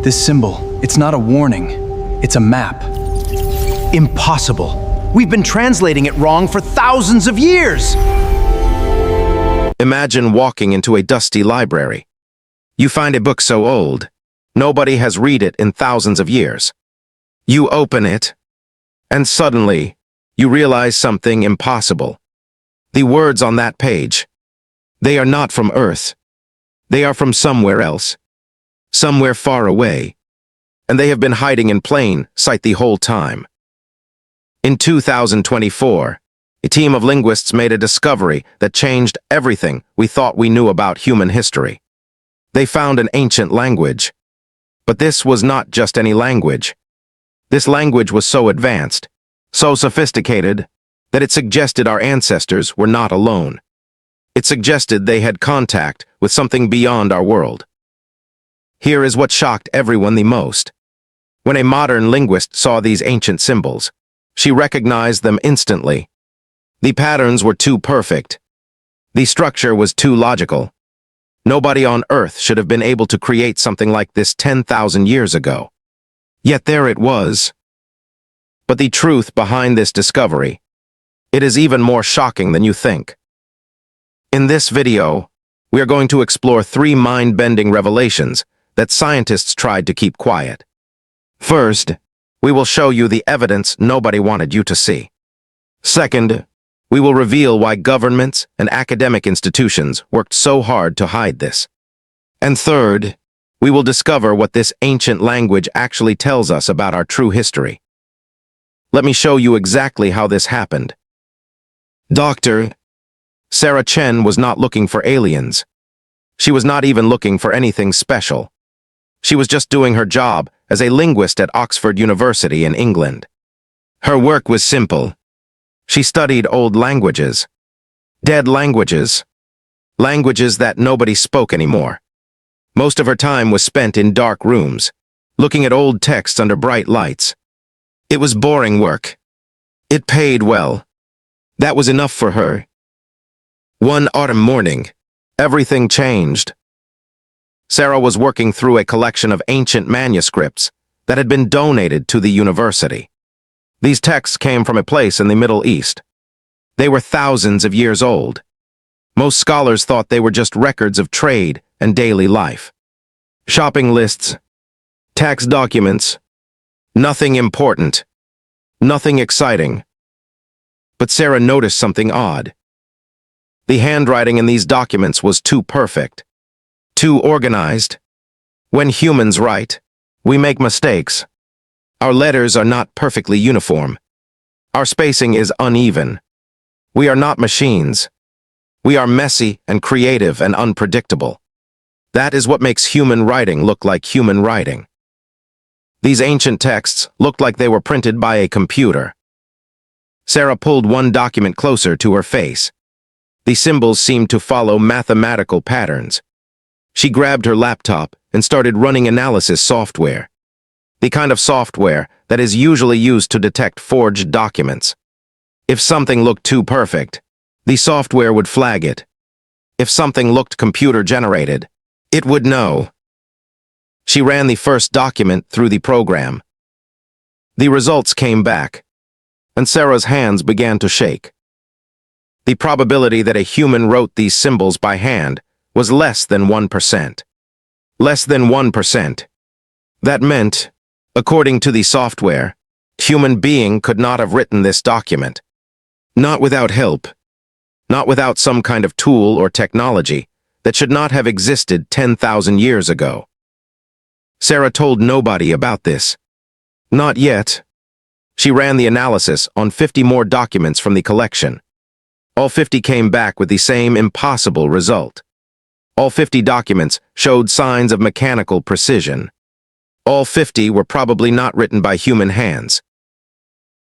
This symbol, it's not a warning. It's a map. Impossible. We've been translating it wrong for thousands of years. Imagine walking into a dusty library. You find a book so old, nobody has read it in thousands of years. You open it, and suddenly, you realize something impossible. The words on that page, they are not from Earth. They are from somewhere else, somewhere far away, and they have been hiding in plain sight the whole time. In 2024, a team of linguists made a discovery that changed everything we thought we knew about human history. They found an ancient language. But this was not just any language. This language was so advanced, so sophisticated, that it suggested our ancestors were not alone. It suggested they had contact with something beyond our world. Here is what shocked everyone the most. When a modern linguist saw these ancient symbols, she recognized them instantly. The patterns were too perfect. The structure was too logical. Nobody on Earth should have been able to create something like this 10,000 years ago. Yet there it was. But the truth behind this discovery, it is even more shocking than you think. In this video, we are going to explore 3 mind-bending revelations that scientists tried to keep quiet. First, we will show you the evidence nobody wanted you to see. Second, we will reveal why governments and academic institutions worked so hard to hide this. And third, we will discover what this ancient language actually tells us about our true history. Let me show you exactly how this happened. Dr. Sarah Chen was not looking for aliens. She was not even looking for anything special. She was just doing her job as a linguist at Oxford University in England. Her work was simple. She studied old languages, dead languages, languages that nobody spoke anymore. Most of her time was spent in dark rooms, looking at old texts under bright lights. It was boring work. It paid well. That was enough for her. One autumn morning, everything changed. Sarah was working through a collection of ancient manuscripts that had been donated to the university. These texts came from a place in the Middle East. They were thousands of years old. Most scholars thought they were just records of trade and daily life. Shopping lists, tax documents, nothing important, nothing exciting. But Sarah noticed something odd. The handwriting in these documents was too perfect, too organized. When humans write, we make mistakes. Our letters are not perfectly uniform. Our spacing is uneven. We are not machines. We are messy and creative and unpredictable. That is what makes human writing look like human writing. These ancient texts looked like they were printed by a computer. Sarah pulled one document closer to her face. The symbols seemed to follow mathematical patterns. She grabbed her laptop and started running analysis software. The kind of software that is usually used to detect forged documents. If something looked too perfect, the software would flag it. If something looked computer-generated, it would know. She ran the first document through the program. The results came back, and Sarah's hands began to shake. The probability that a human wrote these symbols by hand was less than 1%. Less than 1%. That meant, according to the software, a human being could not have written this document. Not without help. Not without some kind of tool or technology that should not have existed 10,000 years ago. Sarah told nobody about this. Not yet. She ran the analysis on 50 more documents from the collection. All 50 came back with the same impossible result. All 50 documents showed signs of mechanical precision. All 50 were probably not written by human hands.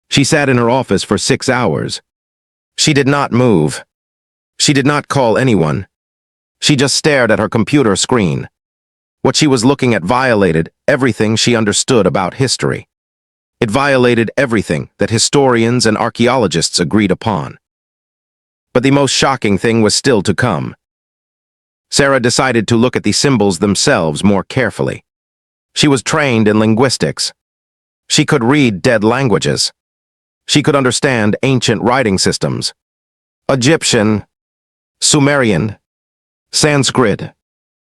She sat in her office for 6 hours. She did not move. She did not call anyone. She just stared at her computer screen. What she was looking at violated everything she understood about history. It violated everything that historians and archaeologists agreed upon. But the most shocking thing was still to come. Sarah decided to look at the symbols themselves more carefully. She was trained in linguistics. She could read dead languages. She could understand ancient writing systems. Egyptian, Sumerian, Sanskrit,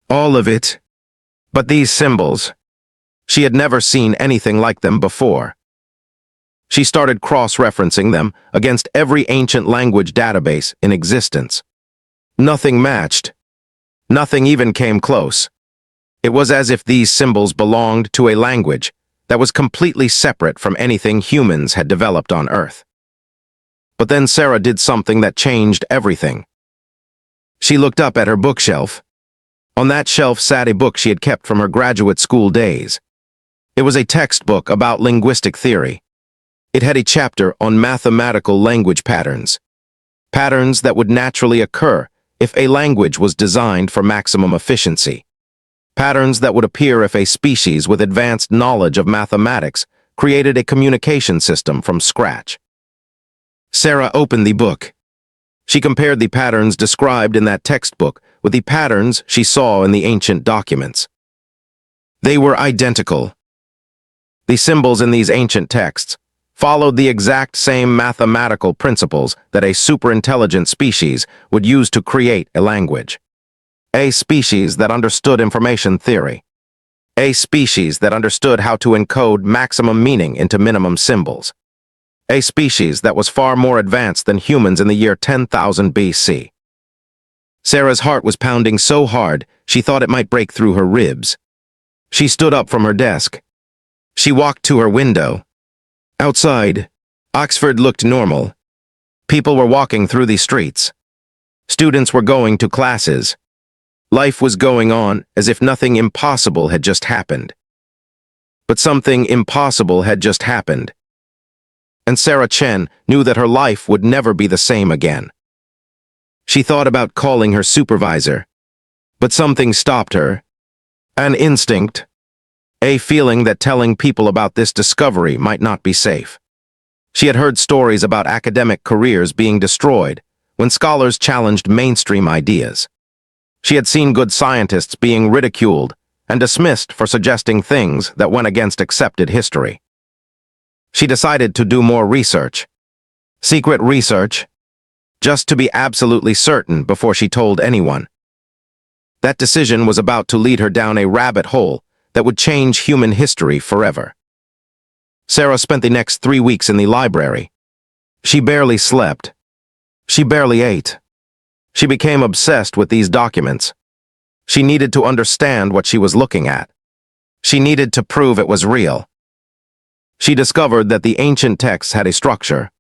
all of it. But these symbols, she had never seen anything like them before. She started cross-referencing them against every ancient language database in existence. Nothing matched. Nothing even came close. It was as if these symbols belonged to a language that was completely separate from anything humans had developed on Earth. But then Sarah did something that changed everything. She looked up at her bookshelf. On that shelf sat a book she had kept from her graduate school days. It was a textbook about linguistic theory. It had a chapter on mathematical language patterns. Patterns that would naturally occur if a language was designed for maximum efficiency. Patterns that would appear if a species with advanced knowledge of mathematics created a communication system from scratch. Sarah opened the book. She compared the patterns described in that textbook with the patterns she saw in the ancient documents. They were identical. The symbols in these ancient texts followed the exact same mathematical principles that a superintelligent species would use to create a language. A species that understood information theory. A species that understood how to encode maximum meaning into minimum symbols. A species that was far more advanced than humans in the year 10,000 BC. Sarah's heart was pounding so hard she thought it might break through her ribs. She stood up from her desk. She walked to her window. Outside, Oxford looked normal. People were walking through the streets. Students were going to classes. Life was going on as if nothing impossible had just happened. But something impossible had just happened. And Sarah Chen knew that her life would never be the same again. She thought about calling her supervisor, but something stopped her. An instinct. A feeling that telling people about this discovery might not be safe. She had heard stories about academic careers being destroyed when scholars challenged mainstream ideas. She had seen good scientists being ridiculed and dismissed for suggesting things that went against accepted history. She decided to do more research. Secret research, just to be absolutely certain before she told anyone. That decision was about to lead her down a rabbit hole that would change human history forever. Sarah spent the next 3 weeks in the library. She barely slept. She barely ate. She became obsessed with these documents. She needed to understand what she was looking at. She needed to prove it was real. She discovered that the ancient texts had a structure.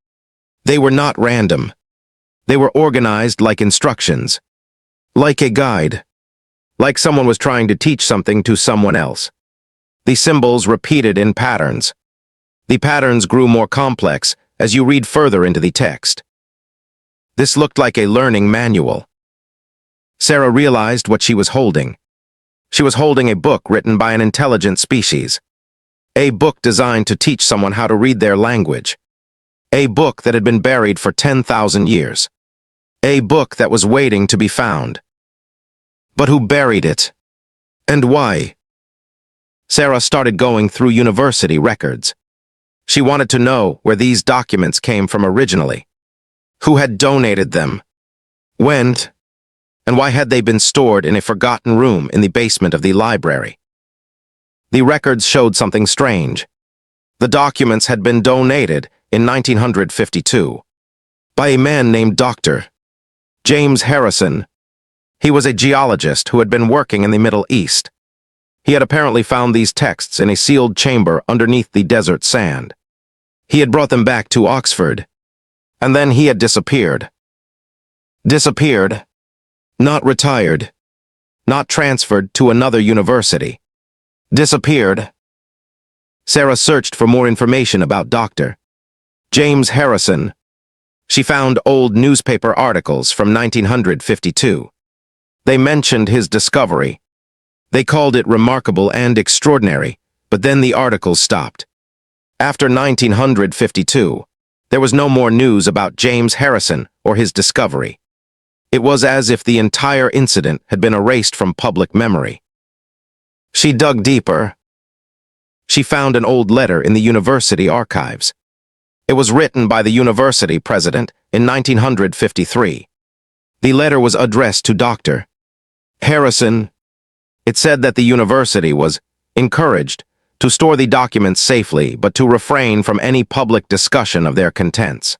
They were not random. They were organized like instructions. Like a guide. Like someone was trying to teach something to someone else. The symbols repeated in patterns. The patterns grew more complex as you read further into the text. This looked like a learning manual. Sarah realized what she was holding. She was holding a book written by an intelligent species. A book designed to teach someone how to read their language. A book that had been buried for 10,000 years. A book that was waiting to be found. But who buried it? And why? Sarah started going through university records. She wanted to know where these documents came from originally. Who had donated them? When? And why had they been stored in a forgotten room in the basement of the library? The records showed something strange. The documents had been donated in 1952 by a man named Dr. James Harrison. He was a geologist who had been working in the Middle East. He had apparently found these texts in a sealed chamber underneath the desert sand. He had brought them back to Oxford. And then he had disappeared. Disappeared. Not retired. Not transferred to another university. Disappeared. Sarah searched for more information about Dr. James Harrison. She found old newspaper articles from 1952. They mentioned his discovery. They called it remarkable and extraordinary, but then the articles stopped. After 1952, there was no more news about James Harrison or his discovery. It was as if the entire incident had been erased from public memory. She dug deeper. she found an old letter in the university archives. It was written by the university president in 1953. The letter was addressed to Dr. Harrison. It said that the university was encouraged to store the documents safely, but to refrain from any public discussion of their contents.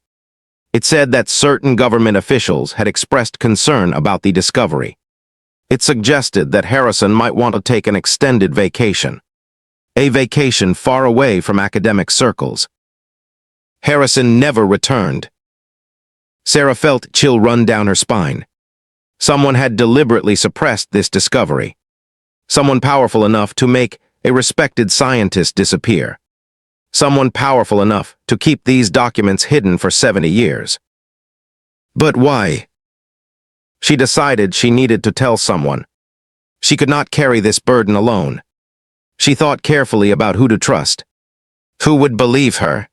It said that certain government officials had expressed concern about the discovery. It suggested that Harrison might want to take an extended vacation. A vacation far away from academic circles. Harrison never returned. Sarah felt chill run down her spine. Someone had deliberately suppressed this discovery. Someone powerful enough to make a respected scientist disappear. Someone powerful enough to keep these documents hidden for 70 years. But why? She decided she needed to tell someone. She could not carry this burden alone. She thought carefully about who to trust. Who would believe her?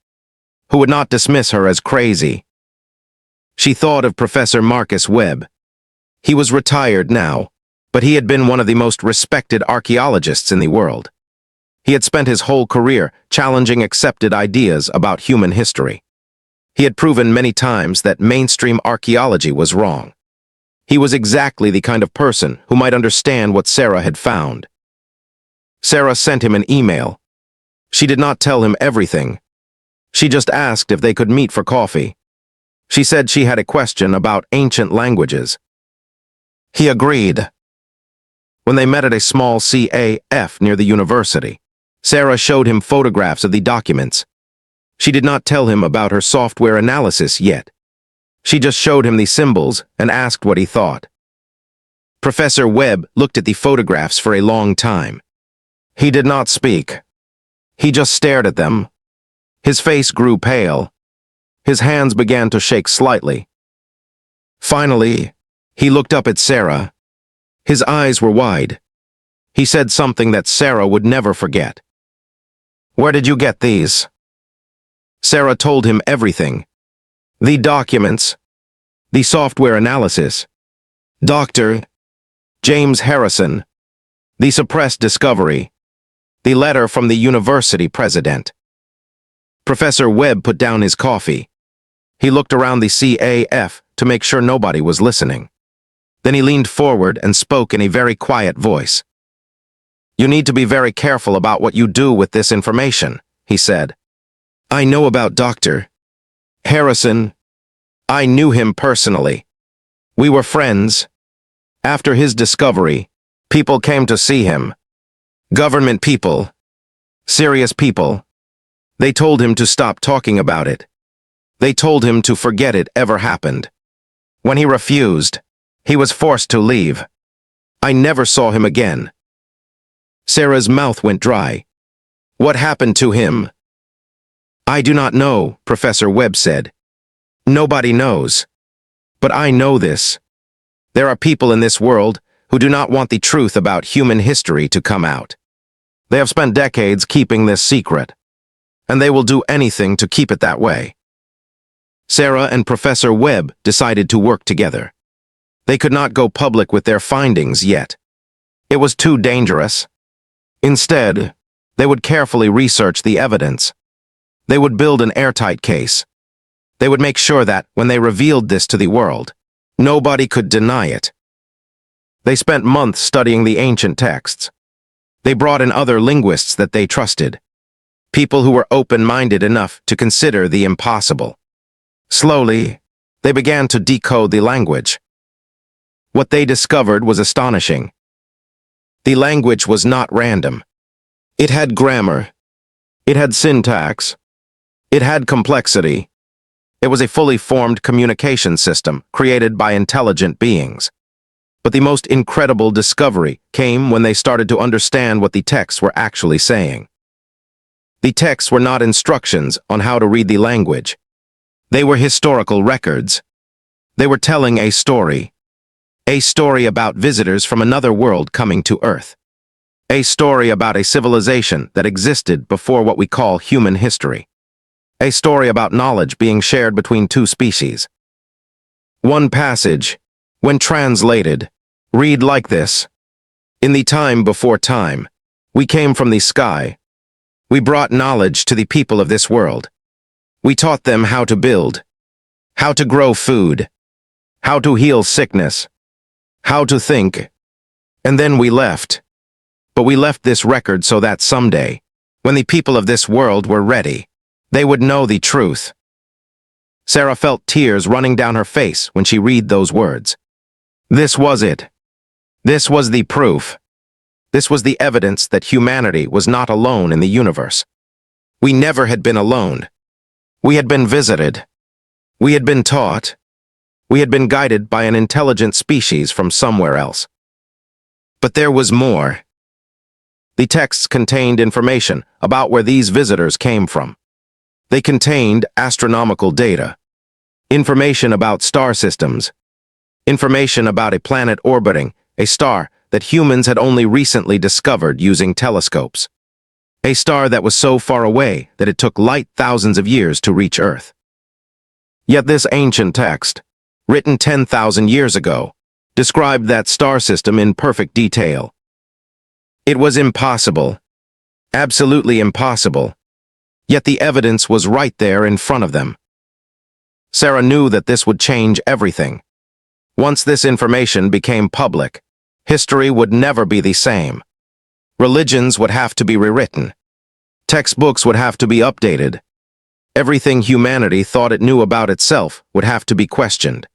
Who would not dismiss her as crazy? She thought of Professor Marcus Webb. He was retired now, but he had been one of the most respected archaeologists in the world. He had spent his whole career challenging accepted ideas about human history. He had proven many times that mainstream archaeology was wrong. He was exactly the kind of person who might understand what Sarah had found. Sarah sent him an email. She did not tell him everything. She just asked if they could meet for coffee. She said she had a question about ancient languages. He agreed. When they met at a small CAF near the university, Sarah showed him photographs of the documents. She did not tell him about her software analysis yet. She just showed him the symbols and asked what he thought. Professor Webb looked at the photographs for a long time. He did not speak. He just stared at them. His face grew pale. His hands began to shake slightly. Finally, he looked up at Sarah. His eyes were wide. He said something that Sarah would never forget. "Where did you get these?" Sarah told him everything. The documents, the software analysis, Dr. James Harrison, the suppressed discovery, the letter from the university president. Professor Webb put down his coffee. He looked around the CAF to make sure nobody was listening. Then he leaned forward and spoke in a very quiet voice. "You need to be very careful about what you do with this information," he said. "I know about Dr. Harrison. I knew him personally. We were friends. After his discovery, people came to see him. Government people. Serious people. They told him to stop talking about it. They told him to forget it ever happened. When he refused, he was forced to leave. I never saw him again." Sarah's mouth went dry. "What happened to him?" "I do not know," Professor Webb said. "Nobody knows. But I know this. There are people in this world who do not want the truth about human history to come out. They have spent decades keeping this secret, and they will do anything to keep it that way." Sarah and Professor Webb decided to work together. They could not go public with their findings yet. It was too dangerous. Instead, they would carefully research the evidence. They would build an airtight case. They would make sure that, when they revealed this to the world, nobody could deny it. They spent months studying the ancient texts. They brought in other linguists that they trusted, people who were open-minded enough to consider the impossible. Slowly, they began to decode the language. What they discovered was astonishing. The language was not random. It had grammar. It had syntax. It had complexity. It was a fully formed communication system created by intelligent beings. But the most incredible discovery came when they started to understand what the texts were actually saying. The texts were not instructions on how to read the language. They were historical records. They were telling a story. A story about visitors from another world coming to Earth. A story about a civilization that existed before what we call human history. A story about knowledge being shared between two species. One passage, when translated, read like this: "In the time before time, we came from the sky. We brought knowledge to the people of this world. We taught them how to build, how to grow food, how to heal sickness, how to think, and then we left. But we left this record so that someday, when the people of this world were ready, they would know the truth. Sarah felt tears running down her face when she read those words. This was it. This was the proof. This was the evidence that humanity was not alone in the universe. We never had been alone. We had been visited. We had been taught. We had been guided by an intelligent species from somewhere else. But there was more. The texts contained information about where these visitors came from. They contained astronomical data, information about star systems, information about a planet orbiting a star that humans had only recently discovered using telescopes. A star that was so far away that it took light thousands of years to reach Earth. Yet this ancient text, written 10,000 years ago, described that star system in perfect detail. It was impossible, absolutely impossible, yet the evidence was right there in front of them. Sarah knew that this would change everything. Once this information became public, history would never be the same. Religions would have to be rewritten. Textbooks would have to be updated. Everything humanity thought it knew about itself would have to be questioned.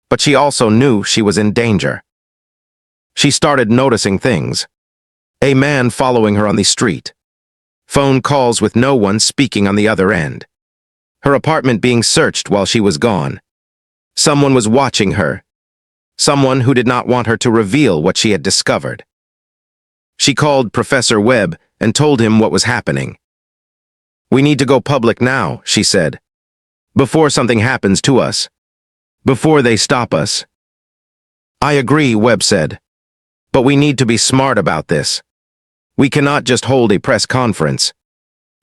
But she also knew she was in danger. She started noticing things. A man following her on the street. Phone calls with no one speaking on the other end. Her apartment being searched while she was gone. Someone was watching her. Someone who did not want her to reveal what she had discovered. She called Professor Webb and told him what was happening. We need to go public now, she said. Before something happens to us. Before they stop us. I agree, Webb said. But we need to be smart about this. We cannot just hold a press conference.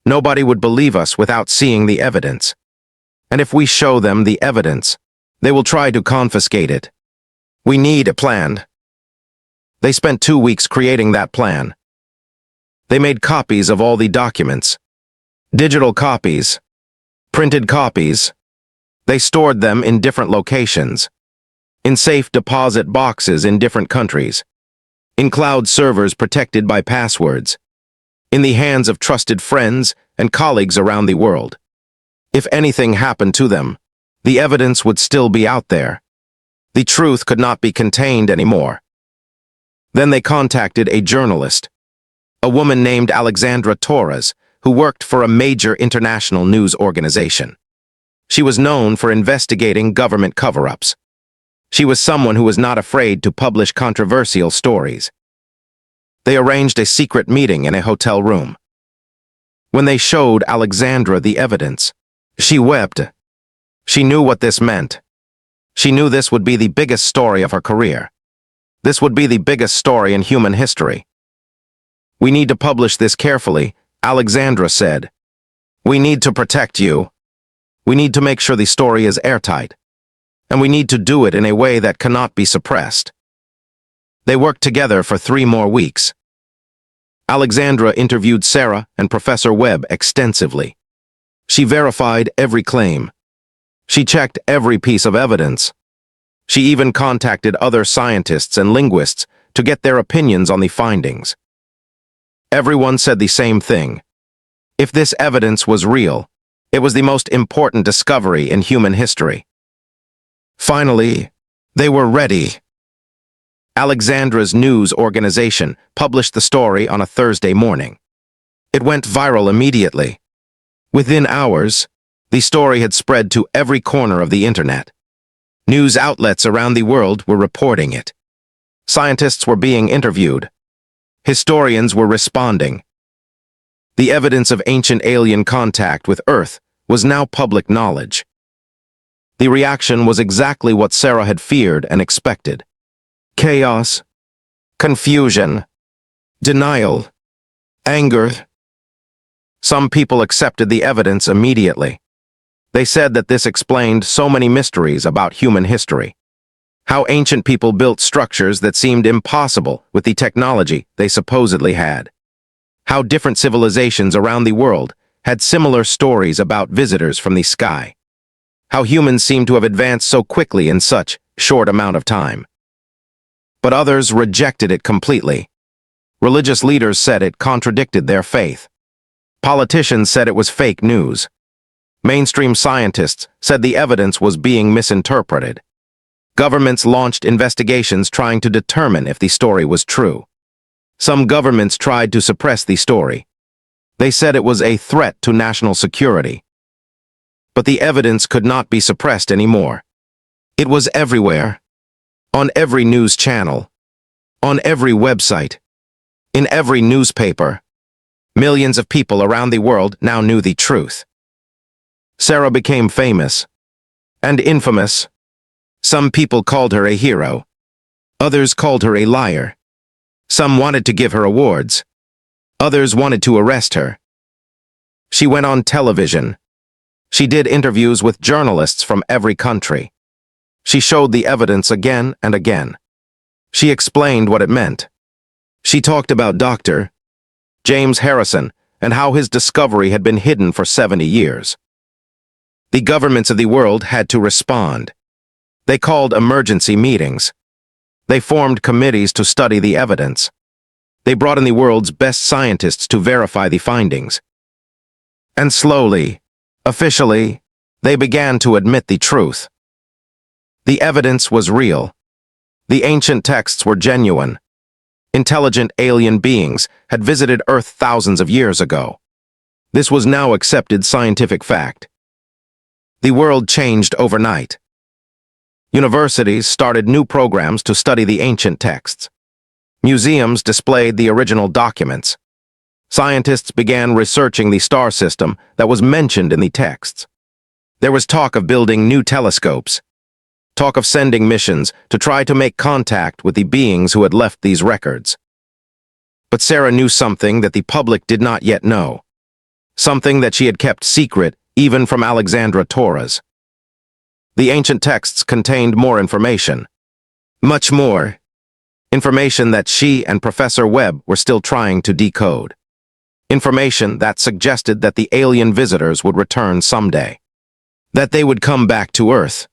Nobody would believe us without seeing the evidence. And if we show them the evidence, they will try to confiscate it. We need a plan. They spent 2 weeks creating that plan. They made copies of all the documents. Digital copies. Printed copies. They stored them in different locations. In safe deposit boxes in different countries. In cloud servers protected by passwords. In the hands of trusted friends and colleagues around the world. If anything happened to them, the evidence would still be out there. The truth could not be contained anymore. Then they contacted a journalist, a woman named Alexandra Torres, who worked for a major international news organization. She was known for investigating government cover-ups. She was someone who was not afraid to publish controversial stories. They arranged a secret meeting in a hotel room. When they showed Alexandra the evidence, she wept. She knew what this meant. She knew this would be the biggest story of her career. This would be the biggest story in human history. We need to publish this carefully, Alexandra said. We need to protect you. We need to make sure the story is airtight. And we need to do it in a way that cannot be suppressed. They worked together for 3 more weeks. Alexandra interviewed Sarah and Professor Webb extensively. She verified every claim. She checked every piece of evidence. She even contacted other scientists and linguists to get their opinions on the findings. Everyone said the same thing. If this evidence was real, it was the most important discovery in human history. Finally, they were ready. Alexandra's news organization published the story on a Thursday morning. It went viral immediately. Within hours, the story had spread to every corner of the internet. News outlets around the world were reporting it. Scientists were being interviewed. Historians were responding. The evidence of ancient alien contact with Earth was now public knowledge. The reaction was exactly what Sarah had feared and expected. Chaos, confusion, denial, anger. Some people accepted the evidence immediately. They said that this explained so many mysteries about human history. How ancient people built structures that seemed impossible with the technology they supposedly had. How different civilizations around the world had similar stories about visitors from the sky. How humans seemed to have advanced so quickly in such short amount of time. But others rejected it completely. Religious leaders said it contradicted their faith. Politicians said it was fake news. Mainstream scientists said the evidence was being misinterpreted. Governments launched investigations trying to determine if the story was true. Some governments tried to suppress the story. They said it was a threat to national security. But the evidence could not be suppressed anymore. It was everywhere. On every news channel. On every website. In every newspaper. Millions of people around the world now knew the truth. Sarah became famous. And infamous. Some people called her a hero. Others called her a liar. Some wanted to give her awards. Others wanted to arrest her. She went on television. She did interviews with journalists from every country. She showed the evidence again and again. She explained what it meant. She talked about Dr. James Harrison and how his discovery had been hidden for 70 years. The governments of the world had to respond. They called emergency meetings. They formed committees to study the evidence. They brought in the world's best scientists to verify the findings. And slowly, officially, they began to admit the truth. The evidence was real. The ancient texts were genuine. Intelligent alien beings had visited Earth thousands of years ago. This was now accepted scientific fact. The world changed overnight. Universities started new programs to study the ancient texts. Museums displayed the original documents. Scientists began researching the star system that was mentioned in the texts. There was talk of building new telescopes. Talk of sending missions to try to make contact with the beings who had left these records. But Sarah knew something that the public did not yet know. Something that she had kept secret even from Alexandra Torres. The ancient texts contained more information. Much more. Information that she and Professor Webb were still trying to decode. Information that suggested that the alien visitors would return someday. That they would come back to Earth.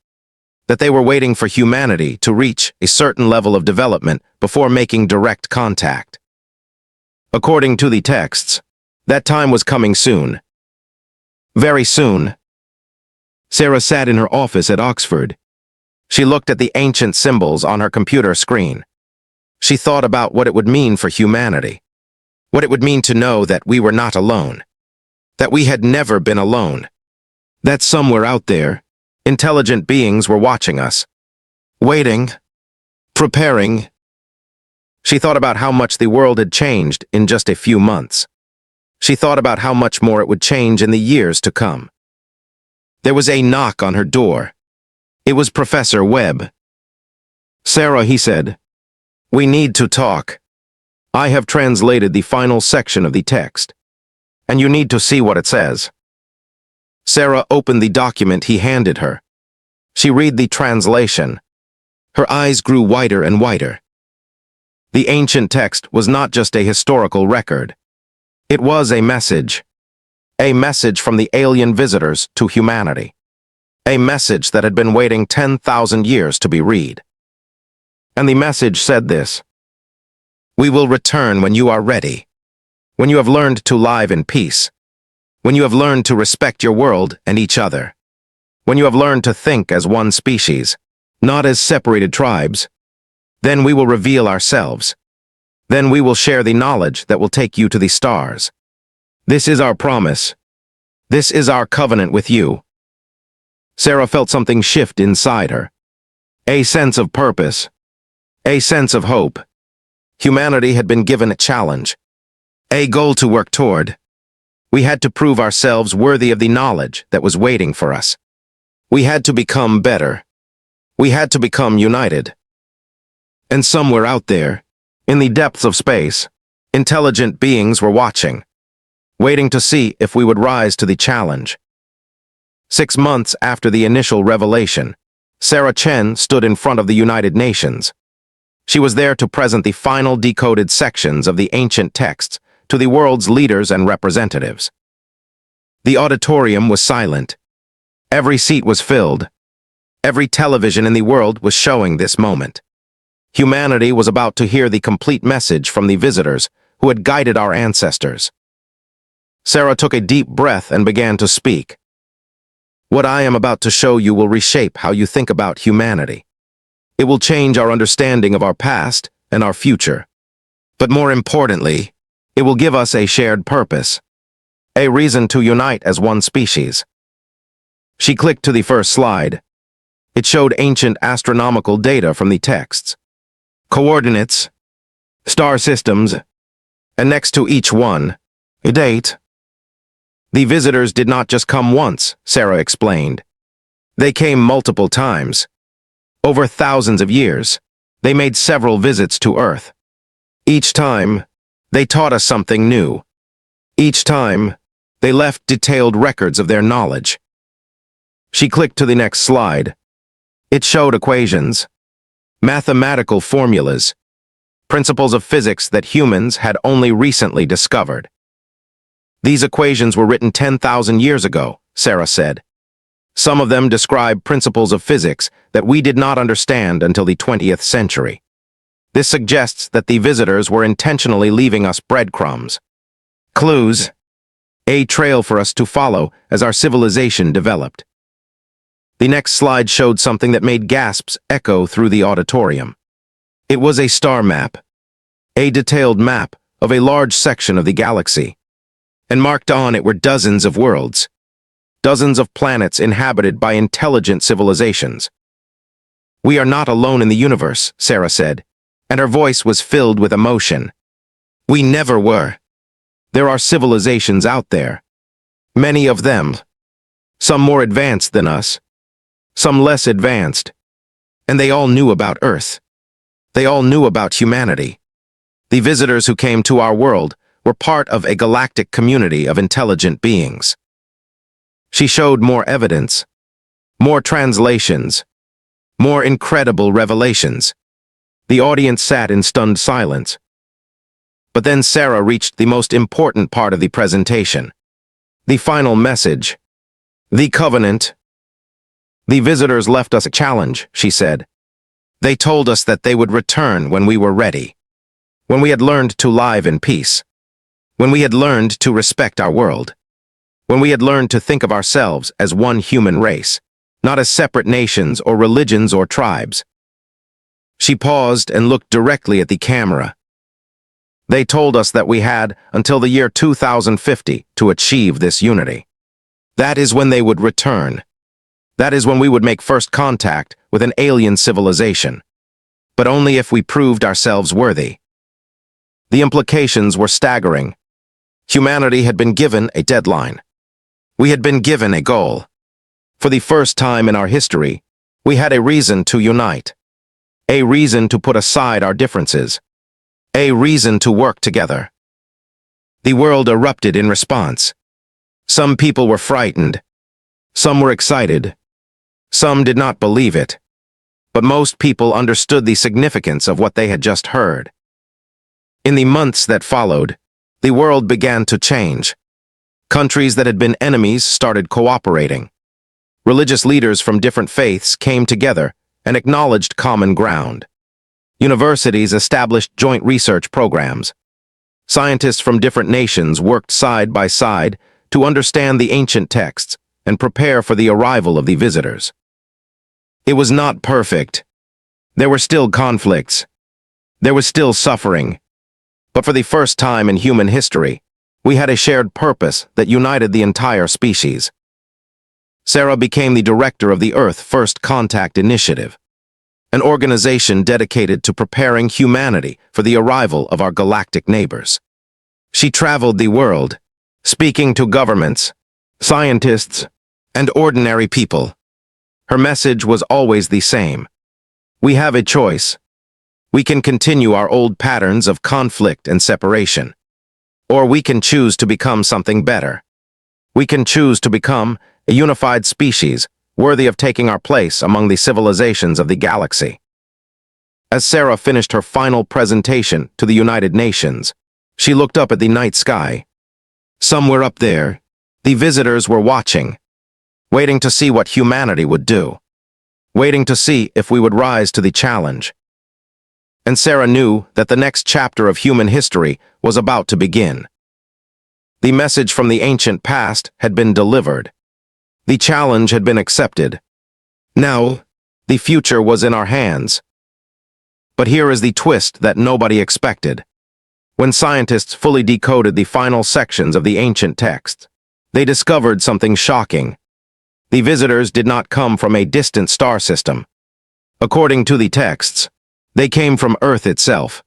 That they were waiting for humanity to reach a certain level of development before making direct contact. According to the texts, that time was coming soon. Very soon. Sarah sat in her office at Oxford. She looked at the ancient symbols on her computer screen. She thought about what it would mean for humanity. What it would mean to know that we were not alone. That we had never been alone. That somewhere out there, intelligent beings were watching us. Waiting. Preparing. She thought about how much the world had changed in just a few months. She thought about how much more it would change in the years to come. There was a knock on her door. It was Professor Webb. "Sarah," he said, "we need to talk. I have translated the final section of the text, and you need to see what it says." Sarah opened the document he handed her. She read the translation. Her eyes grew wider and wider. The ancient text was not just a historical record. It was a message. A message from the alien visitors to humanity. A message that had been waiting 10,000 years to be read. And the message said this: "We will return when you are ready. When you have learned to live in peace. When you have learned to respect your world and each other. When you have learned to think as one species, not as separated tribes. Then we will reveal ourselves. Then we will share the knowledge that will take you to the stars. This is our promise. This is our covenant with you." Sarah felt something shift inside her. A sense of purpose. A sense of hope. Humanity had been given a challenge. A goal to work toward. We had to prove ourselves worthy of the knowledge that was waiting for us. We had to become better. We had to become united. And somewhere out there, in the depths of space, intelligent beings were watching, waiting to see if we would rise to the challenge. 6 months after the initial revelation, Sarah Chen stood in front of the United Nations. She was there to present the final decoded sections of the ancient texts to the world's leaders and representatives. The auditorium was silent. Every seat was filled. Every television in the world was showing this moment. Humanity was about to hear the complete message from the visitors who had guided our ancestors. Sarah took a deep breath and began to speak. What I am about to show you will reshape how you think about humanity. It will change our understanding of our past and our future. But more importantly, it will give us a shared purpose, a reason to unite as one species. She clicked to the first slide. It showed ancient astronomical data from the texts, coordinates, star systems, and next to each one, a date. The visitors did not just come once, Sarah explained. They came multiple times. Over thousands of years, they made several visits to Earth. Each time, they taught us something new. Each time, they left detailed records of their knowledge. She clicked to the next slide. It showed equations, mathematical formulas, principles of physics that humans had only recently discovered. These equations were written 10,000 years ago, Sarah said. Some of them describe principles of physics that we did not understand until the 20th century. This suggests that the visitors were intentionally leaving us breadcrumbs, clues, a trail for us to follow as our civilization developed. The next slide showed something that made gasps echo through the auditorium. It was a star map, a detailed map of a large section of the galaxy, and marked on it were dozens of worlds, dozens of planets inhabited by intelligent civilizations. We are not alone in the universe, Sarah said, and her voice was filled with emotion. We never were. There are civilizations out there, many of them, some more advanced than us, some less advanced, and they all knew about Earth. They all knew about humanity. The visitors who came to our world were part of a galactic community of intelligent beings. She showed more evidence, more translations, more incredible revelations. The audience sat in stunned silence. But then Sarah reached the most important part of the presentation. The final message. The covenant. The visitors left us a challenge, she said. They told us that they would return when we were ready, when we had learned to live in peace, when we had learned to respect our world, when we had learned to think of ourselves as one human race, not as separate nations or religions or tribes. She paused and looked directly at the camera. They told us that we had until the year 2050 to achieve this unity. That is when they would return. That is when we would make first contact with an alien civilization, but only if we proved ourselves worthy. The implications were staggering. Humanity had been given a deadline. We had been given a goal. For the first time in our history, we had a reason to unite, a reason to put aside our differences, a reason to work together. The world erupted in response. Some people were frightened. Some were excited. Some did not believe it. But most people understood the significance of what they had just heard. In the months that followed, the world began to change. Countries that had been enemies started cooperating. Religious leaders from different faiths came together and acknowledged common ground. Universities established joint research programs. Scientists from different nations worked side by side to understand the ancient texts and prepare for the arrival of the visitors. It was not perfect. There were still conflicts. There was still suffering. But for the first time in human history, we had a shared purpose that united the entire species. Sarah became the director of the Earth First Contact Initiative, an organization dedicated to preparing humanity for the arrival of our galactic neighbors. She traveled the world, speaking to governments, scientists, and ordinary people. Her message was always the same. We have a choice. We can continue our old patterns of conflict and separation, or we can choose to become something better. We can choose to become a unified species worthy of taking our place among the civilizations of the galaxy. As Sarah finished her final presentation to the United Nations, She looked up at the night sky. Somewhere up there, the visitors were watching, waiting to see what humanity would do, waiting to see if we would rise to the challenge. And Sarah knew that the next chapter of human history was about to begin. The message from the ancient past had been delivered. The challenge had been accepted. Now, the future was in our hands. But here is the twist that nobody expected. When scientists fully decoded the final sections of the ancient texts, they discovered something shocking. The visitors did not come from a distant star system. According to the texts, they came from Earth itself,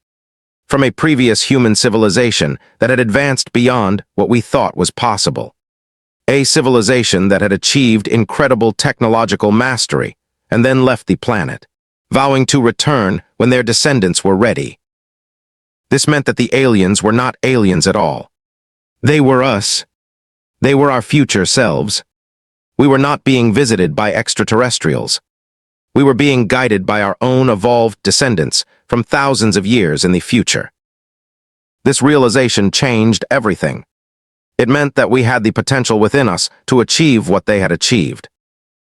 from a previous human civilization that had advanced beyond what we thought was possible. A civilization that had achieved incredible technological mastery and then left the planet, vowing to return when their descendants were ready. This meant that the aliens were not aliens at all. They were us. They were our future selves. We were not being visited by extraterrestrials. We were being guided by our own evolved descendants from thousands of years in the future. This realization changed everything. It meant that we had the potential within us to achieve what they had achieved.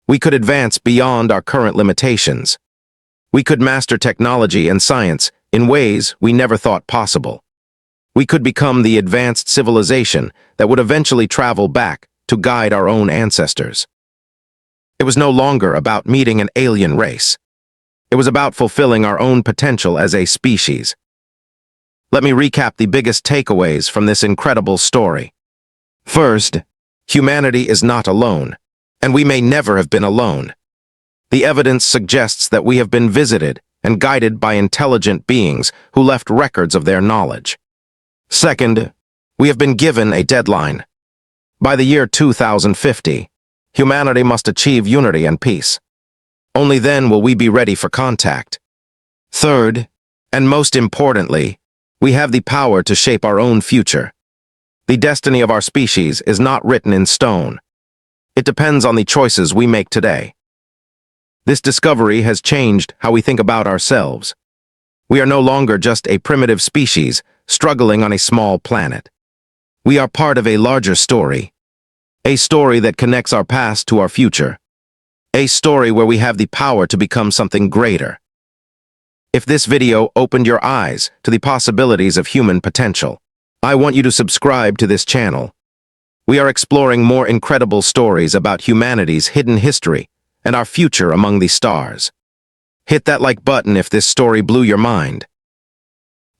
We could advance beyond our current limitations. We could master technology and science in ways we never thought possible. We could become the advanced civilization that would eventually travel back to guide our own ancestors. It was no longer about meeting an alien race. It was about fulfilling our own potential as a species. Let me recap the biggest takeaways from this incredible story. First, humanity is not alone, and we may never have been alone. The evidence suggests that we have been visited and guided by intelligent beings who left records of their knowledge. Second, we have been given a deadline. By the year 2050, humanity must achieve unity and peace. Only then will we be ready for contact. Third, and most importantly, we have the power to shape our own future. The destiny of our species is not written in stone. It depends on the choices we make today. This discovery has changed how we think about ourselves. We are no longer just a primitive species struggling on a small planet. We are part of a larger story. A story that connects our past to our future. A story where we have the power to become something greater. If this video opened your eyes to the possibilities of human potential, I want you to subscribe to this channel. We are exploring more incredible stories about humanity's hidden history and our future among the stars. Hit that like button if this story blew your mind.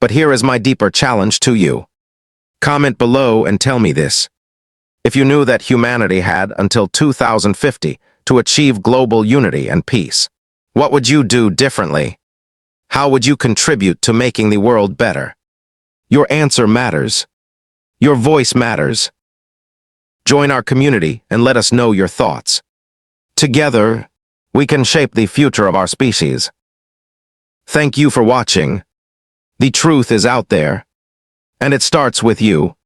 But here is my deeper challenge to you. Comment below and tell me this. If you knew that humanity had until 2050 to achieve global unity and peace, what would you do differently? How would you contribute to making the world better? Your answer matters. Your voice matters. Join our community and let us know your thoughts. Together, we can shape the future of our species. Thank you for watching. The truth is out there, and it starts with you.